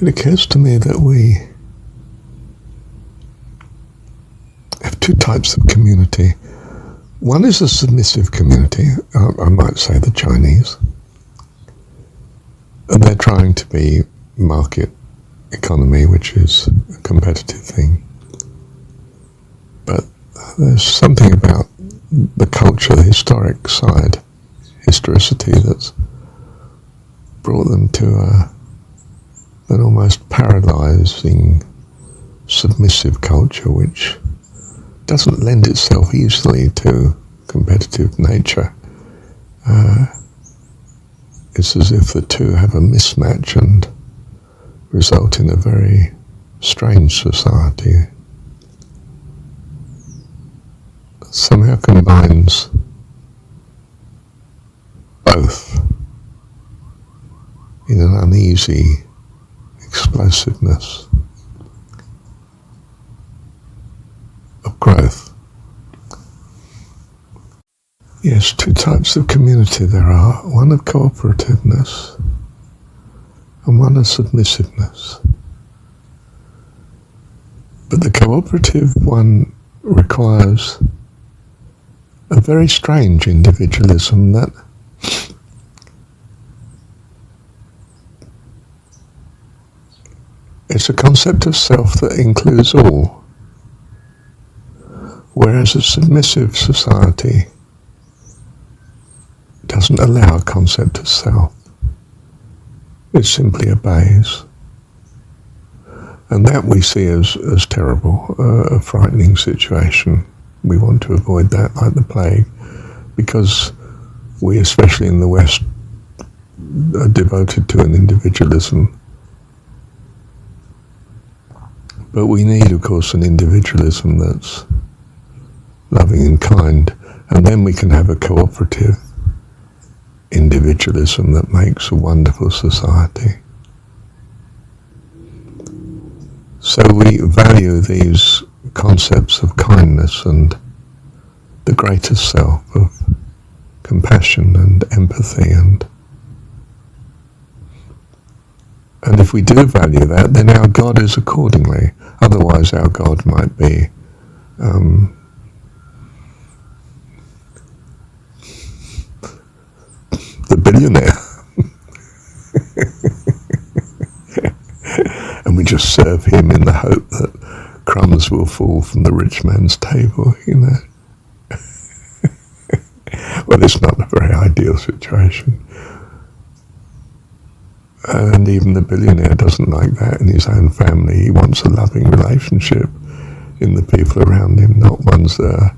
It occurs to me that we have two types of community. One is a submissive community, I might say the Chinese, and they're trying to be market economy, which is a competitive thing. But there's something about the culture, the historic side, historicity, that's brought them to an almost paralyzing submissive culture, which doesn't lend itself easily to competitive nature. It's as if the two have a mismatch and result in a very strange society. Somehow combines both in an uneasy explosiveness of growth. Yes, two types of community there are, one of cooperativeness and one of submissiveness. But the cooperative one requires a very strange individualism that it's a concept of self that includes all, whereas a submissive society doesn't allow a concept of self. It simply obeys. And that we see as terrible, a frightening situation. We want to avoid that like the plague, because we, especially in the West, are devoted to an individualism. But we need, of course, an individualism that's loving and kind, and then we can have a cooperative individualism that makes a wonderful society. So we value these concepts of kindness and the greater self, of compassion and empathy, and if we do value that, then our God is accordingly. Otherwise our God might be the billionaire. And we just serve him in the hope that crumbs will fall from the rich man's table, you know. Well, it's not a very ideal situation. And even the billionaire doesn't like that in his own family. He wants a loving relationship in the people around him, not ones that are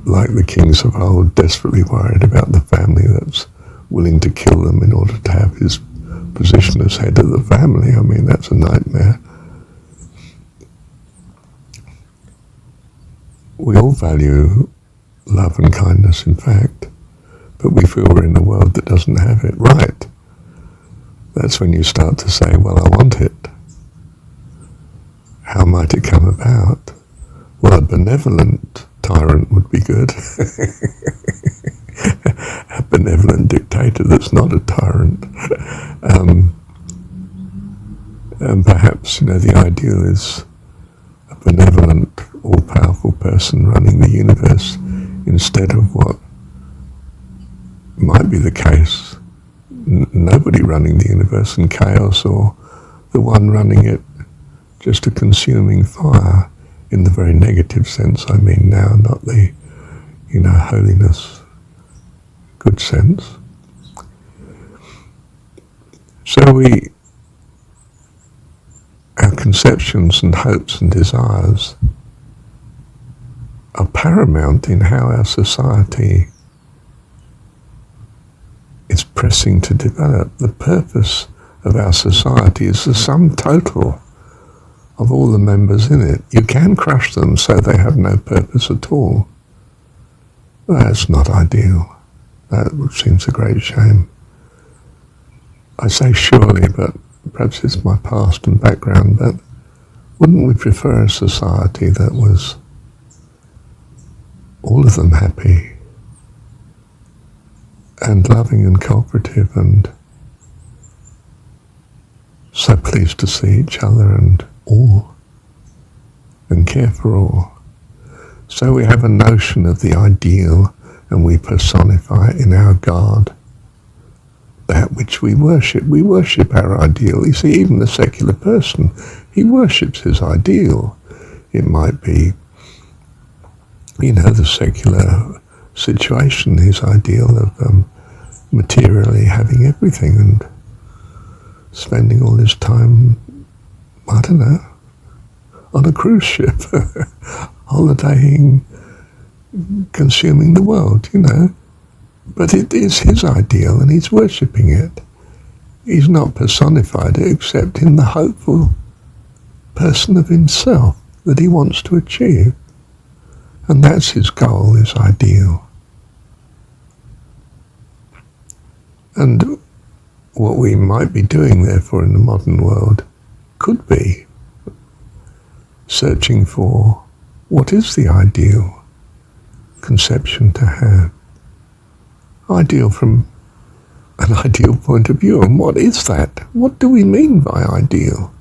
like the kings of old, desperately worried about the family that's willing to kill them in order to have his position as head of the family. I mean, that's a nightmare. We all value love and kindness, in fact, but we feel we're in a world that doesn't have it. Right. That's when you start to say, well, I want it. How might it come about? Well, a benevolent tyrant would be good. A benevolent dictator that's not a tyrant. And perhaps, the ideal is a benevolent, all-powerful person running the universe instead of what might be the case, nobody running the universe in chaos, or the one running it just a consuming fire, in the very negative sense I mean now, not the, holiness, good sense. So our conceptions and hopes and desires are paramount in how our society is pressing to develop. The purpose of our society is the sum total of all the members in it. You can crush them so they have no purpose at all. That's not ideal. That seems a great shame. I say surely, but perhaps it's my past and background, but wouldn't we prefer a society that was all of them happy and loving and cooperative and so pleased to see each other and all, and care for all. So we have a notion of the ideal, and we personify it in our God, that which we worship. We worship our ideal. You see, even the secular person, he worships his ideal. It might be, the secular situation, his ideal of materially having everything and spending all his time, I don't know, on a cruise ship, holidaying, consuming the world, But it is his ideal and he's worshipping it. He's not personified it except in the hopeful person of himself that he wants to achieve. And that's his goal, his ideal. And what we might be doing, therefore, in the modern world could be searching for what is the ideal conception to have. Ideal from an ideal point of view. And what is that? What do we mean by ideal?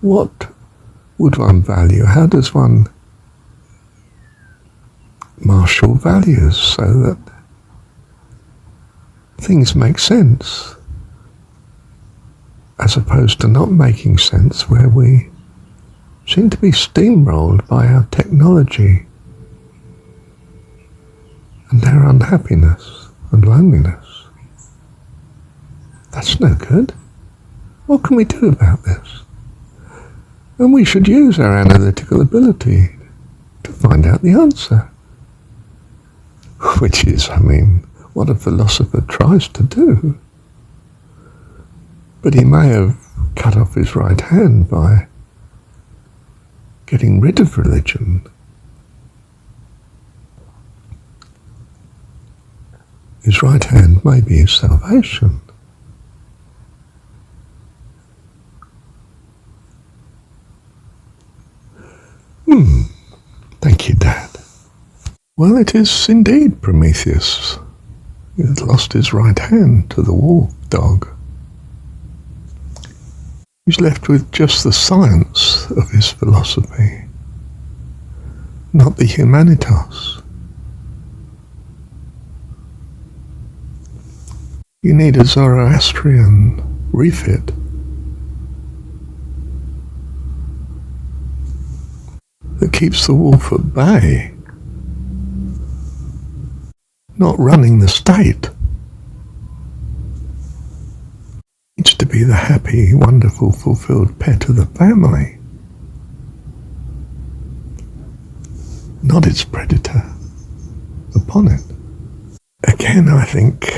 What would one value? How does one marshal values so that things make sense, as opposed to not making sense, where we seem to be steamrolled by our technology and our unhappiness and loneliness? That's no good. What can we do about this? And we should use our analytical ability to find out the answer. Which is, what a philosopher tries to do. But he may have cut off his right hand by getting rid of religion. His right hand may be his salvation. Thank you, Dad. Well, it is indeed Prometheus. He has lost his right hand to the wolf dog. He's left with just the science of his philosophy, not the humanitas. You need a Zoroastrian refit. That keeps the wolf at bay, not running the state. Needs to be the happy, wonderful, fulfilled pet of the family, not its predator upon it. Again, I think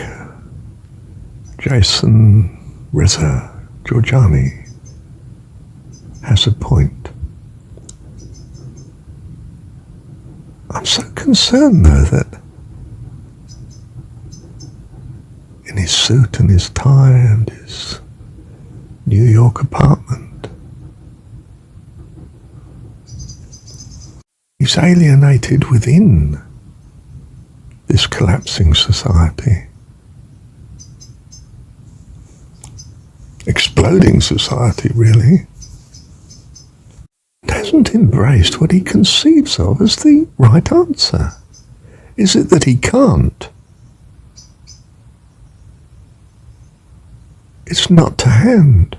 Jason Reza Georgiani has a point. I'm so concerned, though, that in his suit and his tie and his New York apartment, he's alienated within this collapsing society, exploding society, really. Hasn't embraced what he conceives of as the right answer. Is it that he can't? It's not to hand.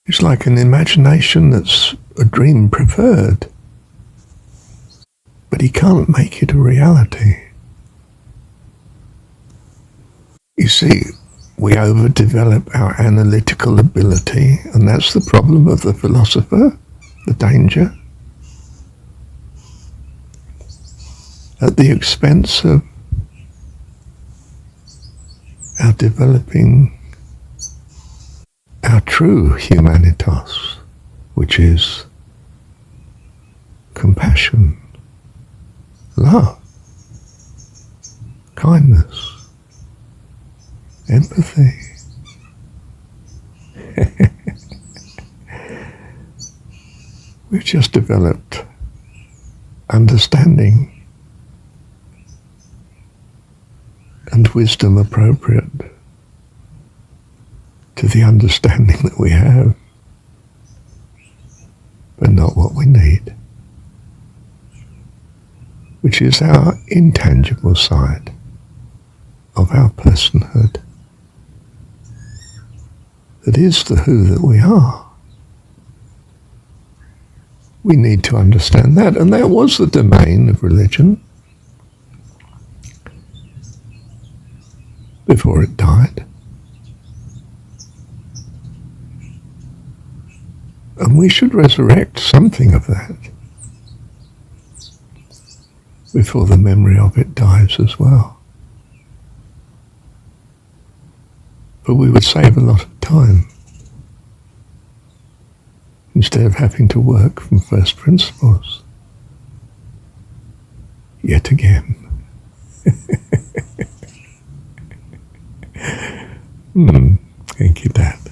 It's like an imagination that's a dream preferred, but he can't make it a reality. You see, we overdevelop our analytical ability, and that's the problem of the philosopher, the danger, at the expense of our developing our true humanitas, which is compassion, love, kindness, empathy. We've just developed understanding and wisdom appropriate to the understanding that we have, but not what we need, which is our intangible side of our personhood, that is the who that we are. We need to understand that, and that was the domain of religion before it died. And we should resurrect something of that before the memory of it dies as well. But we would save a lot of time instead of having to work from first principles yet again. Thank you, Dad.